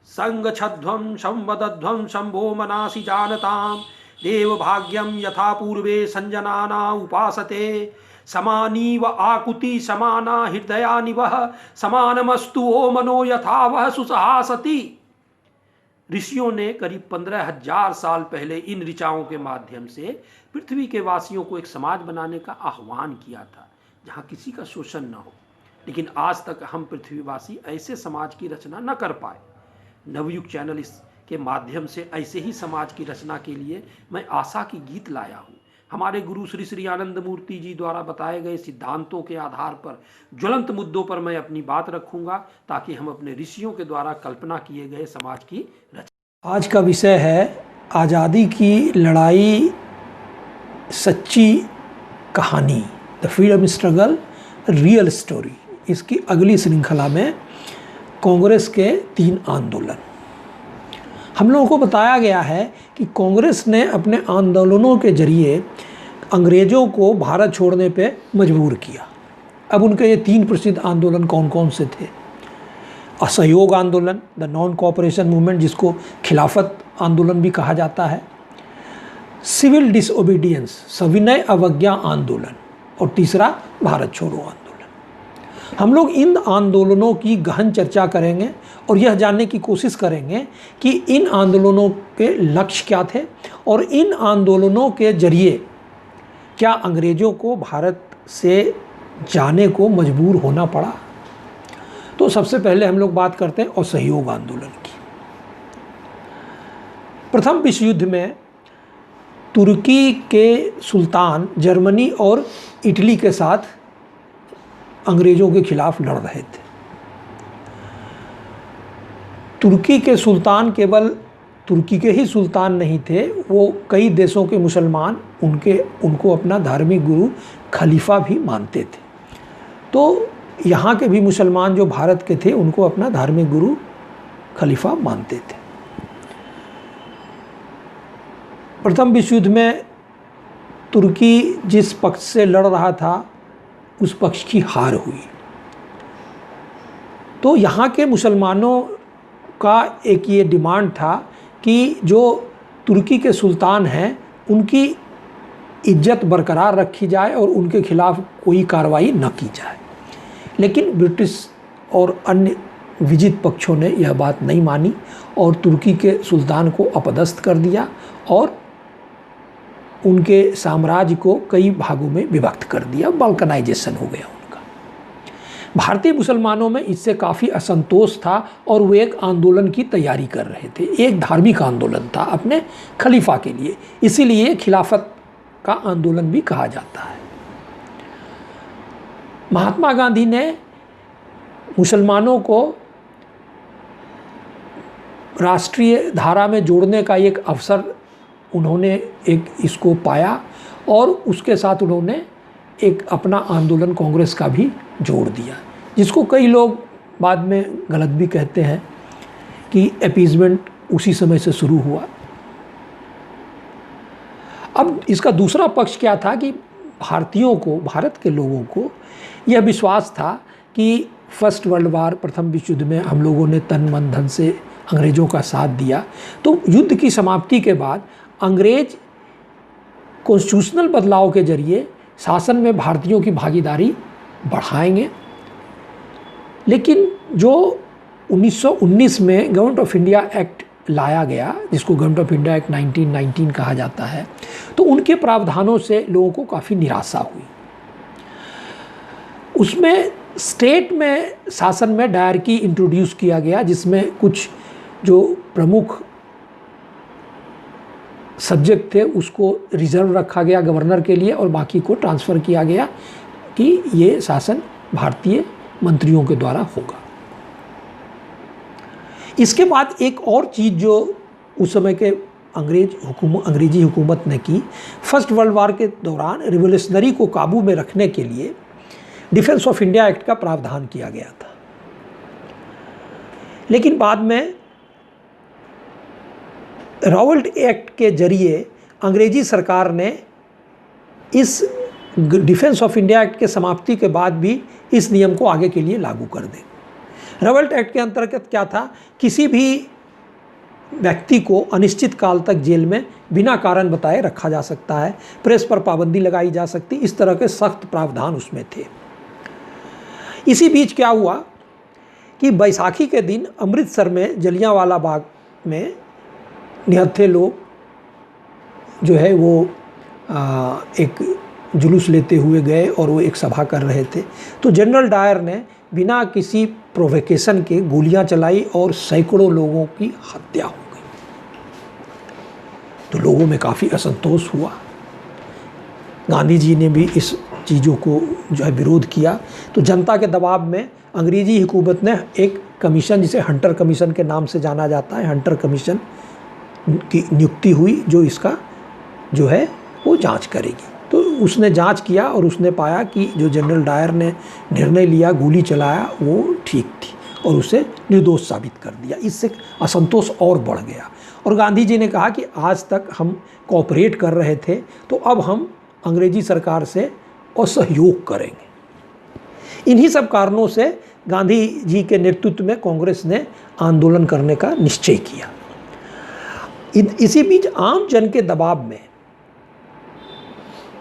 संगच्छध्वं संवदध्वं शंभो मनासि जानतां देव भाग्यम यथा पूर्वे संजनाना उपासते समानीव आकुति समाना हृदयानिवह समानमस्तु ओ मनो यथा वह सुसहासति। ऋषियों ने करीब 15,000 साल पहले इन ऋचाओं के माध्यम से पृथ्वी के वासियों को एक समाज बनाने का आह्वान किया था जहां किसी का शोषण न हो। लेकिन आज तक हम पृथ्वीवासी ऐसे समाज की रचना न कर पाए। नवयुग चैनल के माध्यम से ऐसे ही समाज की रचना के लिए मैं आशा की गीत लाया हूँ। हमारे गुरु श्री श्री आनंद मूर्ति जी द्वारा बताए गए सिद्धांतों के आधार पर ज्वलंत मुद्दों पर मैं अपनी बात रखूंगा ताकि हम अपने ऋषियों के द्वारा कल्पना किए गए समाज की रचना। आज का विषय है आज़ादी की लड़ाई सच्ची कहानी, the freedom struggle real story. इसकी अगली श्रृंखला में कांग्रेस के 3 आंदोलन। हम लोगों को बताया गया है कि कांग्रेस ने अपने आंदोलनों के जरिए अंग्रेज़ों को भारत छोड़ने पे मजबूर किया। अब उनके ये 3 प्रसिद्ध आंदोलन कौन कौन से थे? असहयोग आंदोलन, द नॉन कोऑपरेशन मूवमेंट, जिसको खिलाफत आंदोलन भी कहा जाता है, सिविल डिसओबीडियंस, सविनय अवज्ञा आंदोलन, और तीसरा भारत छोड़ो आंदोलन। हम लोग इन आंदोलनों की गहन चर्चा करेंगे और यह जानने की कोशिश करेंगे कि इन आंदोलनों के लक्ष्य क्या थे और इन आंदोलनों के जरिए क्या अंग्रेज़ों को भारत से जाने को मजबूर होना पड़ा। तो सबसे पहले हम लोग बात करते हैं असहयोग आंदोलन की। प्रथम विश्व युद्ध में तुर्की के सुल्तान जर्मनी और इटली के साथ अंग्रेज़ों के खिलाफ लड़ रहे थे। तुर्की के सुल्तान केवल तुर्की के ही सुल्तान नहीं थे, वो कई देशों के मुसलमान उनको अपना धार्मिक गुरु खलीफा भी मानते थे। तो यहाँ के भी मुसलमान जो भारत के थे उनको अपना धार्मिक गुरु खलीफा मानते थे। प्रथम विश्व युद्ध में तुर्की जिस पक्ष से लड़ रहा था उस पक्ष की हार हुई। तो यहाँ के मुसलमानों का एक ये डिमांड था कि जो तुर्की के सुल्तान हैं उनकी इज्जत बरकरार रखी जाए और उनके खिलाफ कोई कार्रवाई न की जाए। लेकिन ब्रिटिश और अन्य विजित पक्षों ने यह बात नहीं मानी और तुर्की के सुल्तान को अपदस्थ कर दिया और उनके साम्राज्य को कई भागों में विभक्त कर दिया। बाल्कनाइजेशन हो गया उनका। भारतीय मुसलमानों में इससे काफ़ी असंतोष था और वे एक आंदोलन की तैयारी कर रहे थे। एक धार्मिक आंदोलन था अपने खलीफा के लिए, इसीलिए खिलाफत का आंदोलन भी कहा जाता है। महात्मा गांधी ने मुसलमानों को राष्ट्रीय धारा में जोड़ने का एक अवसर उन्होंने इसको पाया और उसके साथ उन्होंने एक अपना आंदोलन कांग्रेस का भी जोड़ दिया, जिसको कई लोग बाद में गलत भी कहते हैं कि अपीजमेंट उसी समय से शुरू हुआ। अब इसका दूसरा पक्ष क्या था कि भारतीयों को, भारत के लोगों को यह विश्वास था कि फर्स्ट वर्ल्ड वार, प्रथम विश्व युद्ध में हम लोगों ने तन मन धन से अंग्रेज़ों का साथ दिया, तो युद्ध की समाप्ति के बाद अंग्रेज कॉन्स्टिट्यूशनल बदलाव के जरिए शासन में भारतीयों की भागीदारी बढ़ाएंगे। लेकिन जो 1919 में गवर्नमेंट ऑफ इंडिया एक्ट लाया गया, जिसको गवर्नमेंट ऑफ इंडिया एक्ट 1919 कहा जाता है, तो उनके प्रावधानों से लोगों को काफ़ी निराशा हुई। उसमें स्टेट में शासन में डायरकी इंट्रोड्यूस किया गया, जिसमें कुछ जो प्रमुख सब्जेक्ट थे उसको रिजर्व रखा गया गवर्नर के लिए और बाकी को ट्रांसफ़र किया गया कि ये शासन भारतीय मंत्रियों के द्वारा होगा। इसके बाद एक और चीज़ जो उस समय के अंग्रेजी हुकूमत ने की, फर्स्ट वर्ल्ड वार के दौरान रिवोल्यूशनरी को काबू में रखने के लिए डिफेंस ऑफ इंडिया एक्ट का प्रावधान किया गया था। लेकिन बाद में रॉवल्ट एक्ट के जरिए अंग्रेजी सरकार ने इस डिफेंस ऑफ इंडिया एक्ट के समाप्ति के बाद भी इस नियम को आगे के लिए लागू कर दें। रॉवल्ट एक्ट के अंतर्गत क्या था, किसी भी व्यक्ति को अनिश्चित काल तक जेल में बिना कारण बताए रखा जा सकता है, प्रेस पर पाबंदी लगाई जा सकती, इस तरह के सख्त प्रावधान उसमें थे। इसी बीच क्या हुआ कि बैसाखी के दिन अमृतसर में जलियांवाला बाग में निहत्थे लोग जो है वो एक जुलूस लेते हुए गए और वो एक सभा कर रहे थे। तो जनरल डायर ने बिना किसी प्रोवोकेशन के गोलियां चलाई और सैकड़ों लोगों की हत्या हो गई। तो लोगों में काफ़ी असंतोष हुआ। गांधी जी ने भी इस चीज़ों को जो है विरोध किया। तो जनता के दबाव में अंग्रेजी हुकूमत ने एक कमीशन, जिसे हंटर कमीशन के नाम से जाना जाता है, हंटर कमीशन की नियुक्ति हुई जो इसका जो है वो जांच करेगी। तो उसने जांच किया और उसने पाया कि जो जनरल डायर ने निर्णय लिया, गोली चलाया, वो ठीक थी और उसे निर्दोष साबित कर दिया। इससे असंतोष और बढ़ गया और गांधी जी ने कहा कि आज तक हम कोऑपरेट कर रहे थे, तो अब हम अंग्रेजी सरकार से असहयोग करेंगे। इन्हीं सब कारणों से गांधी जी के नेतृत्व में कांग्रेस ने आंदोलन करने का निश्चय किया। इसी बीच आम जन के दबाव में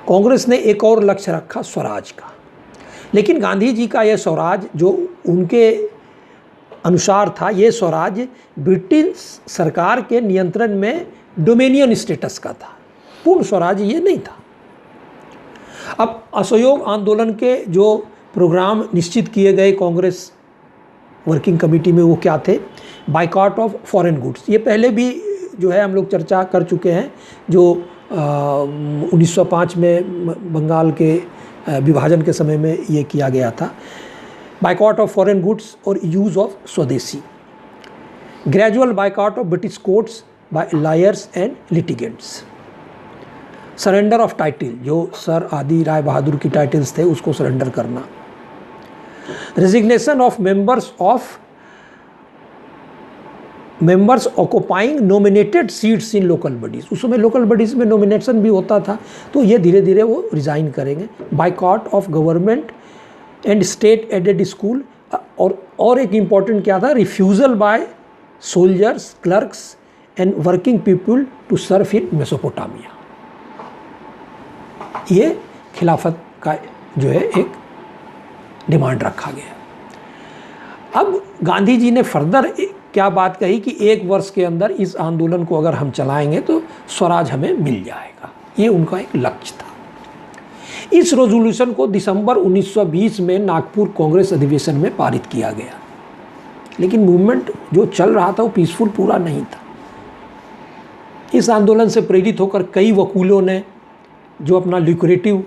कांग्रेस ने एक और लक्ष्य रखा, स्वराज का। लेकिन गांधी जी का यह स्वराज जो उनके अनुसार था, ये स्वराज ब्रिटिश सरकार के नियंत्रण में डोमिनियन स्टेटस का था, पूर्ण स्वराज ये नहीं था। अब असहयोग आंदोलन के जो प्रोग्राम निश्चित किए गए कांग्रेस वर्किंग कमेटी में, वो क्या थे? Boycott of foreign goods. ये पहले भी जो है हम लोग चर्चा कर चुके हैं, जो 1905 में बंगाल के विभाजन के समय में ये किया गया था। बाइकआउट ऑफ फॉरेन गुड्स और use of swadeshi. Gradual boycott of British courts by lawyers and litigants. Surrender of title, जो सर आदि राय बहादुर की टाइटल्स थे उसको सरेंडर करना। Resignation of members occupying nominated seats in local bodies. उस समय लोकल बॉडीज़ में नॉमिनेशन भी होता था, तो ये धीरे धीरे वो रिज़ाइन करेंगे। Boycott of government and state aided school. और एक इम्पॉर्टेंट क्या था? Refusal by soldiers, clerks and working people to serve in Mesopotamia. ये खिलाफत का जो है एक डिमांड रखा गया। अब गांधी जी ने फर्दर क्या बात कही कि 1 वर्ष के अंदर इस आंदोलन को अगर हम चलाएंगे तो स्वराज हमें मिल जाएगा। ये उनका एक लक्ष्य था। इस रेजोल्यूशन को दिसंबर 1920 में नागपुर कांग्रेस अधिवेशन में पारित किया गया। लेकिन मूवमेंट जो चल रहा था वो पीसफुल पूरा नहीं था। इस आंदोलन से प्रेरित होकर कई वकीलों ने जो अपना ल्यूक्रेटिव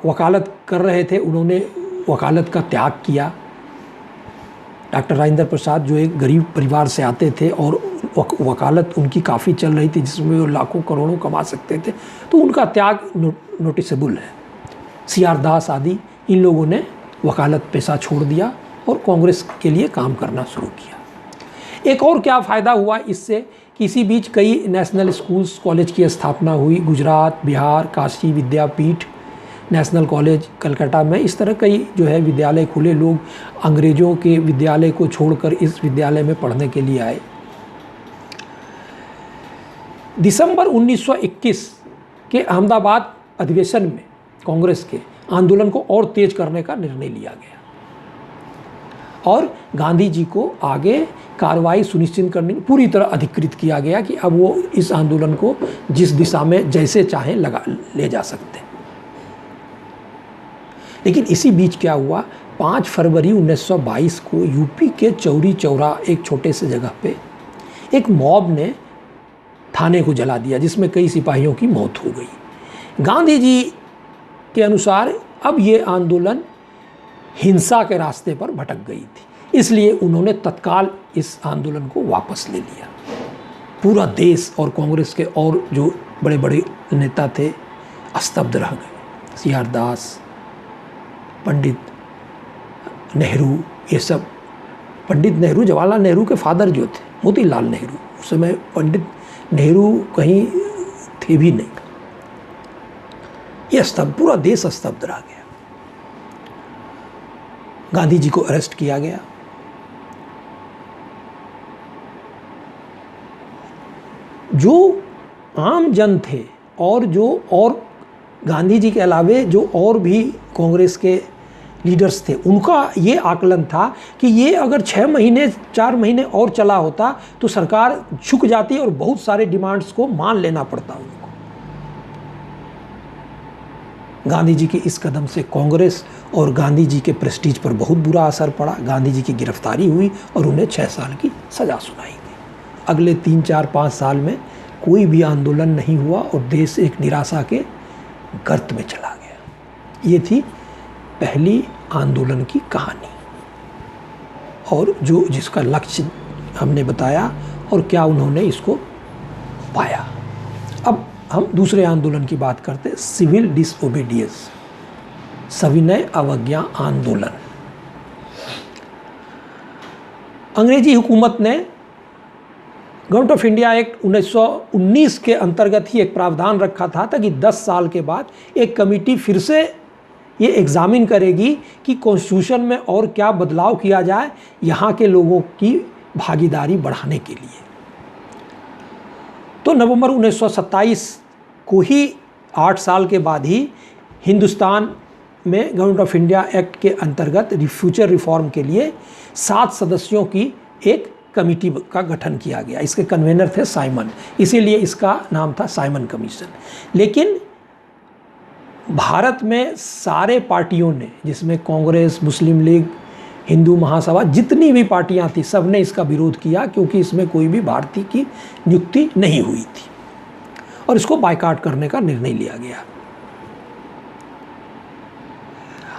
वकालत कर रहे थे, उन्होंने वकालत का त्याग किया। डॉक्टर राजेंद्र प्रसाद जो एक गरीब परिवार से आते थे और वकालत उनकी काफ़ी चल रही थी, जिसमें वो लाखों करोड़ों कमा सकते थे, तो उनका त्याग नोटिसेबल है। CR दास आदि इन लोगों ने वकालत पेशा छोड़ दिया और कांग्रेस के लिए काम करना शुरू किया। एक और क्या फ़ायदा हुआ इससे कि इसी बीच कई नेशनल स्कूल्स, कॉलेज की स्थापना हुई। गुजरात, बिहार, काशी विद्यापीठ, नेशनल कॉलेज कलकत्ता में, इस तरह कई जो है विद्यालय खुले। लोग अंग्रेज़ों के विद्यालय को छोड़कर इस विद्यालय में पढ़ने के लिए आए। दिसंबर 1921 के अहमदाबाद अधिवेशन में कांग्रेस के आंदोलन को और तेज करने का निर्णय लिया गया और गांधी जी को आगे कार्रवाई सुनिश्चित करने पूरी तरह अधिकृत किया गया कि अब वो इस आंदोलन को जिस दिशा में जैसे चाहें ले जा सकते हैं। लेकिन इसी बीच क्या हुआ, 5 फरवरी 1922 को यूपी के चौरी चौरा एक छोटे से जगह पे एक मॉब ने थाने को जला दिया, जिसमें कई सिपाहियों की मौत हो गई। गांधी जी के अनुसार अब ये आंदोलन हिंसा के रास्ते पर भटक गई थी, इसलिए उन्होंने तत्काल इस आंदोलन को वापस ले लिया। पूरा देश और कांग्रेस के और जो बड़े बड़े नेता थे स्तब्ध रह गए। CR दास, पंडित नेहरू, ये सब। पंडित नेहरू जवाहरलाल नेहरू के फादर जो थे, मोतीलाल नेहरू, उस समय पंडित नेहरू कहीं थे भी नहीं। ये स्तब्ध, पूरा देश स्तब्ध रह गया। गांधी जी को अरेस्ट किया गया। जो आम जन थे और गांधी जी के अलावे जो और भी कांग्रेस के लीडर्स थे, उनका ये आकलन था कि ये अगर 6 महीने 4 महीने और चला होता तो सरकार झुक जाती और बहुत सारे डिमांड्स को मान लेना पड़ता उनको। गांधी जी के इस कदम से कांग्रेस और गांधी जी के प्रेस्टीज पर बहुत बुरा असर पड़ा। गांधी जी की गिरफ्तारी हुई और उन्हें 6 साल की सज़ा सुनाई गई। अगले 3, 4, 5 साल में कोई भी आंदोलन नहीं हुआ और देश एक निराशा के गर्त में चला गया। ये थी पहली आंदोलन की कहानी और जिसका लक्ष्य हमने बताया और क्या उन्होंने इसको पाया। अब हम दूसरे आंदोलन की बात करते हैं, सिविल डिसओबीडियंस, सविनय अवज्ञा आंदोलन। अंग्रेजी हुकूमत ने गवर्नमेंट ऑफ इंडिया एक्ट 1919 के अंतर्गत ही एक प्रावधान रखा था ताकि 10 साल के बाद एक कमेटी फिर से ये एग्जामिन करेगी कि कॉन्स्टिट्यूशन में और क्या बदलाव किया जाए यहाँ के लोगों की भागीदारी बढ़ाने के लिए। तो नवंबर 1927 को ही 8 साल के बाद ही हिंदुस्तान में गवर्नमेंट ऑफ इंडिया एक्ट के अंतर्गत फ्यूचर रिफॉर्म के लिए 7 सदस्यों की एक कमेटी का गठन किया गया। इसके कन्वेनर थे साइमन, इसीलिए इसका नाम था साइमन कमीशन। लेकिन भारत में सारे पार्टियों ने, जिसमें कांग्रेस, मुस्लिम लीग, हिंदू महासभा, जितनी भी पार्टियां थी, सब ने इसका विरोध किया क्योंकि इसमें कोई भी भारतीय की नियुक्ति नहीं हुई थी और इसको बायकॉट करने का निर्णय लिया गया।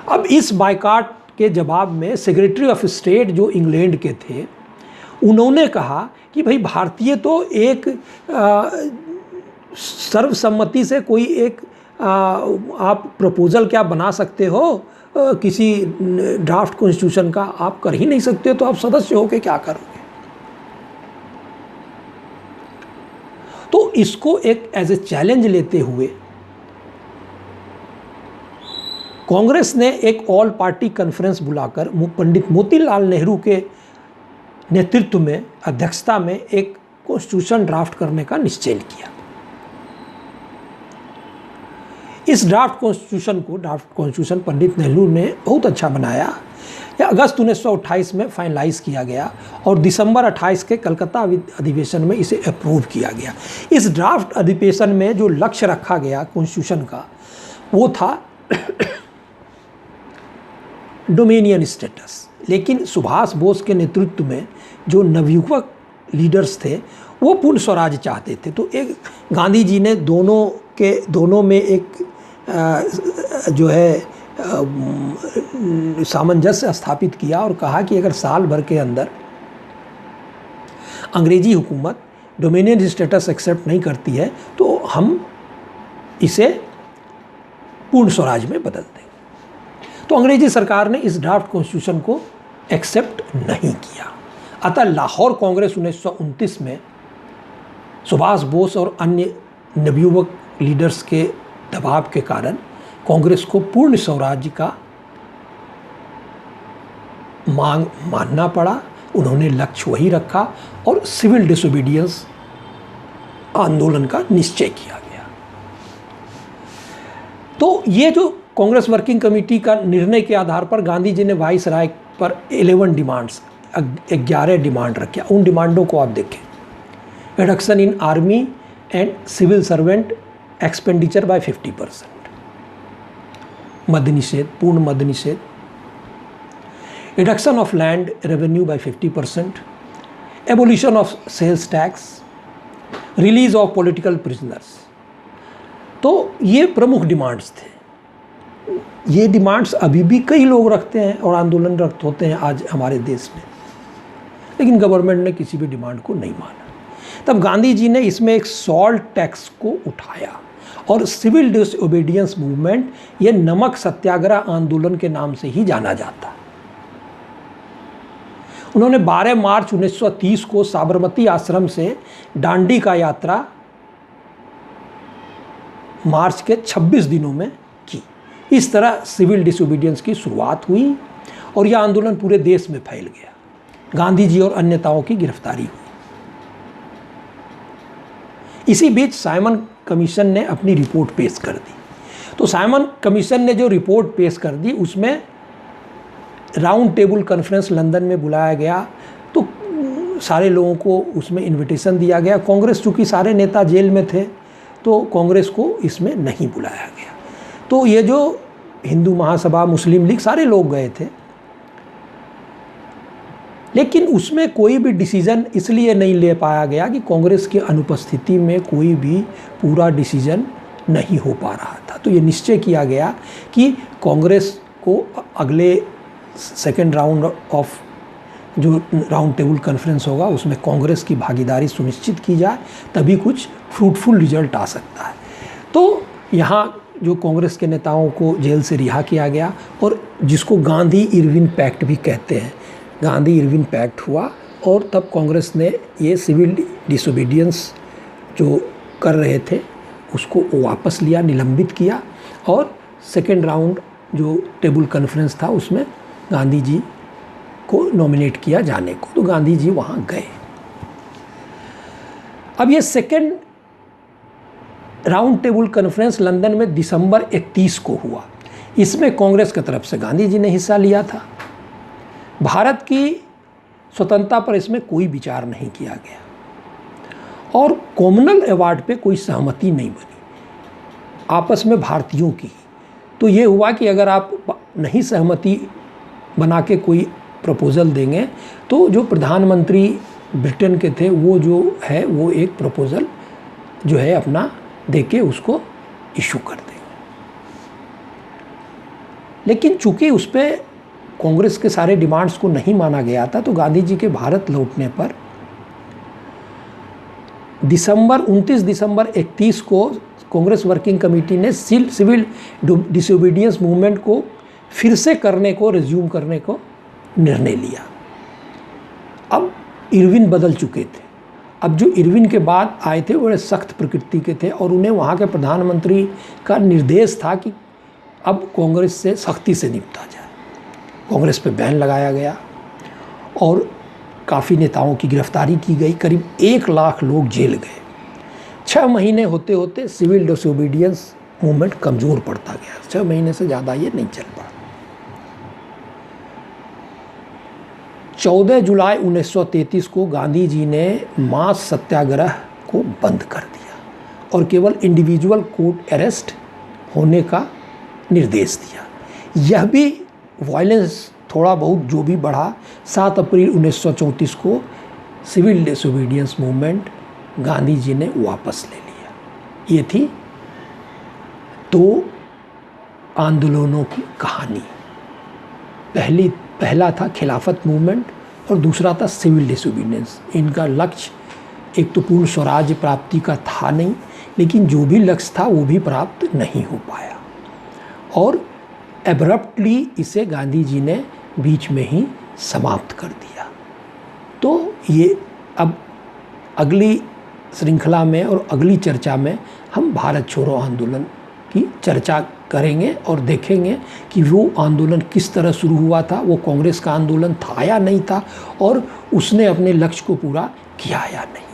अब इस बायकॉट के जवाब में सेक्रेटरी ऑफ स्टेट जो इंग्लैंड के थे, उन्होंने कहा कि भाई भारतीय तो एक सर्वसम्मति से कोई एक आप प्रपोजल क्या बना सकते हो, किसी ड्राफ्ट कॉन्स्टिट्यूशन का आप कर ही नहीं सकते, तो आप सदस्य होकर क्या करोगे। तो इसको एक एज ए चैलेंज लेते हुए कांग्रेस ने एक ऑल पार्टी कॉन्फ्रेंस बुलाकर पंडित मोतीलाल नेहरू के नेतृत्व में, अध्यक्षता में एक कॉन्स्टिट्यूशन ड्राफ्ट करने का निश्चय किया। इस ड्राफ्ट कॉन्स्टिट्यूशन पंडित नेहरू ने बहुत अच्छा बनाया। यह अगस्त 1928 में फाइनलाइज किया गया और दिसंबर 28 के कलकत्ता अधिवेशन में इसे अप्रूव किया गया। इस ड्राफ्ट अधिवेशन में जो लक्ष्य रखा गया कॉन्स्टिट्यूशन का, वो था डोमिनियन स्टेटस। लेकिन सुभाष बोस के नेतृत्व में जो नवयुवक लीडर्स थे वो पूर्ण स्वराज चाहते थे। तो एक गांधी जी ने दोनों में एक जो है सामंजस्य स्थापित किया और कहा कि अगर साल भर के अंदर अंग्रेजी हुकूमत डोमिनियन स्टेटस एक्सेप्ट नहीं करती है तो हम इसे पूर्ण स्वराज में बदल देंगे। तो अंग्रेजी सरकार ने इस ड्राफ्ट कॉन्स्टिट्यूशन को एक्सेप्ट नहीं किया। अतः लाहौर कांग्रेस 1929 में सुभाष बोस और अन्य नवयुवक लीडर्स के दबाव के कारण कांग्रेस को पूर्ण स्वराज्य का मांग मानना पड़ा। उन्होंने लक्ष्य वही रखा और सिविल डिसोबीडियंस आंदोलन का निश्चय किया गया। तो ये जो कांग्रेस वर्किंग कमेटी का निर्णय के आधार पर गांधी जी ने वाइसराय पर 11 डिमांड रखे। उन डिमांडों को आप देखें, reduction in army and civil servant expenditure by 50%, मद्य निषेध, पूर्ण मद्य निषेध, reduction of land revenue by 50%, abolition of sales tax, release of political prisoners. तो ये प्रमुख डिमांड्स थे। ये डिमांड्स अभी भी कई लोग रखते हैं और आंदोलनरत होते हैं आज हमारे देश में, लेकिन गवर्नमेंट ने किसी भी डिमांड को नहीं माना। तब गांधी जी ने इसमें एक सॉल्ट टैक्स को उठाया और सिविल डिसओबीडियंस मूवमेंट, ये नमक सत्याग्रह आंदोलन के नाम से ही जाना जाता। उन्होंने 12 मार्च 1930 को साबरमती आश्रम से डांडी का यात्रा मार्च के 26 दिनों में की। इस तरह सिविल डिसओबीडियंस की शुरुआत हुई और यह आंदोलन पूरे देश में फैल गया। गांधी जी और अन्य नेताओं की गिरफ्तारी हुई। इसी बीच साइमन कमीशन ने अपनी रिपोर्ट पेश कर दी। तो साइमन कमीशन ने जो रिपोर्ट पेश कर दी उसमें राउंड टेबल कॉन्फ्रेंस लंदन में बुलाया गया, तो सारे लोगों को उसमें इनविटेशन दिया गया। कांग्रेस चूँकि सारे नेता जेल में थे तो कांग्रेस को इसमें नहीं बुलाया गया। तो ये जो हिंदू महासभा, मुस्लिम लीग, सारे लोग गए थे, लेकिन उसमें कोई भी डिसीजन इसलिए नहीं ले पाया गया कि कांग्रेस की अनुपस्थिति में कोई भी पूरा डिसीजन नहीं हो पा रहा था। तो ये निश्चय किया गया कि कांग्रेस को अगले सेकेंड राउंड ऑफ जो राउंड टेबल कॉन्फ्रेंस होगा उसमें कांग्रेस की भागीदारी सुनिश्चित की जाए, तभी कुछ फ्रूटफुल रिजल्ट आ सकता है। तो यहाँ जो कांग्रेस के नेताओं को जेल से रिहा किया गया और जिसको गांधी इरविन पैक्ट भी कहते हैं, गांधी इरविन पैक्ट हुआ और तब कांग्रेस ने ये सिविल डिसोबीडियंस जो कर रहे थे उसको वापस लिया, निलंबित किया और सेकेंड राउंड जो टेबल कॉन्फ्रेंस था उसमें गांधी जी को नॉमिनेट किया जाने को। तो गांधी जी वहाँ गए। अब ये second round table conference London में दिसंबर 31 को हुआ। इसमें कांग्रेस की तरफ से गांधी जी ने हिस्सा लिया था। भारत की स्वतंत्रता पर इसमें कोई विचार नहीं किया गया और कॉमनवेल्थ अवार्ड पे कोई सहमति नहीं बनी आपस में भारतीयों की। तो ये हुआ कि अगर आप नहीं सहमति बना के कोई प्रपोज़ल देंगे तो जो प्रधानमंत्री ब्रिटेन के थे वो जो है वो एक प्रपोज़ल जो है अपना दे के उसको इशू कर देंगे। लेकिन चूंकि उस पर कांग्रेस के सारे डिमांड्स को नहीं माना गया था तो गांधी जी के भारत लौटने पर 29 दिसंबर 31 को कांग्रेस वर्किंग कमेटी ने सिविल डिसोबीडियंस मूवमेंट को फिर से करने को, रिज्यूम करने को निर्णय लिया। अब इरविन बदल चुके थे। अब जो इरविन के बाद आए थे वो बड़े सख्त प्रकृति के थे और उन्हें वहाँ के प्रधानमंत्री का निर्देश था कि अब कांग्रेस से सख्ती से निपटा जाए। कांग्रेस पे बैन लगाया गया और काफ़ी नेताओं की गिरफ्तारी की गई। करीब 1 लाख लोग जेल गए। 6 महीने होते होते सिविल डिसोबीडियंस मूवमेंट कमज़ोर पड़ता गया। 6 महीने से ज़्यादा ये नहीं चल पाया। 14 जुलाई 1933 को गांधी जी ने मास सत्याग्रह को बंद कर दिया और केवल इंडिविजुअल कोर्ट अरेस्ट होने का निर्देश दिया। यह भी वायलेंस थोड़ा बहुत जो भी बढ़ा, 7 अप्रैल 1934 को civil disobedience movement Gandhi ji ने वापस ले लिया। ये थी 2 आंदोलनों की कहानी। पहला था खिलाफत मूवमेंट और दूसरा था सिविल डिसोबीडियंस। इनका लक्ष्य एक तो पूर्ण स्वराज्य प्राप्ति का था नहीं, लेकिन जो भी लक्ष्य था वो भी प्राप्त नहीं हो पाया और एब्रप्टली इसे गांधी जी ने बीच में ही समाप्त कर दिया। तो ये अब अगली श्रृंखला में और अगली चर्चा में हम भारत छोड़ो आंदोलन की चर्चा करेंगे और देखेंगे कि वो आंदोलन किस तरह शुरू हुआ था, वो कांग्रेस का आंदोलन था या नहीं था और उसने अपने लक्ष्य को पूरा किया या नहीं।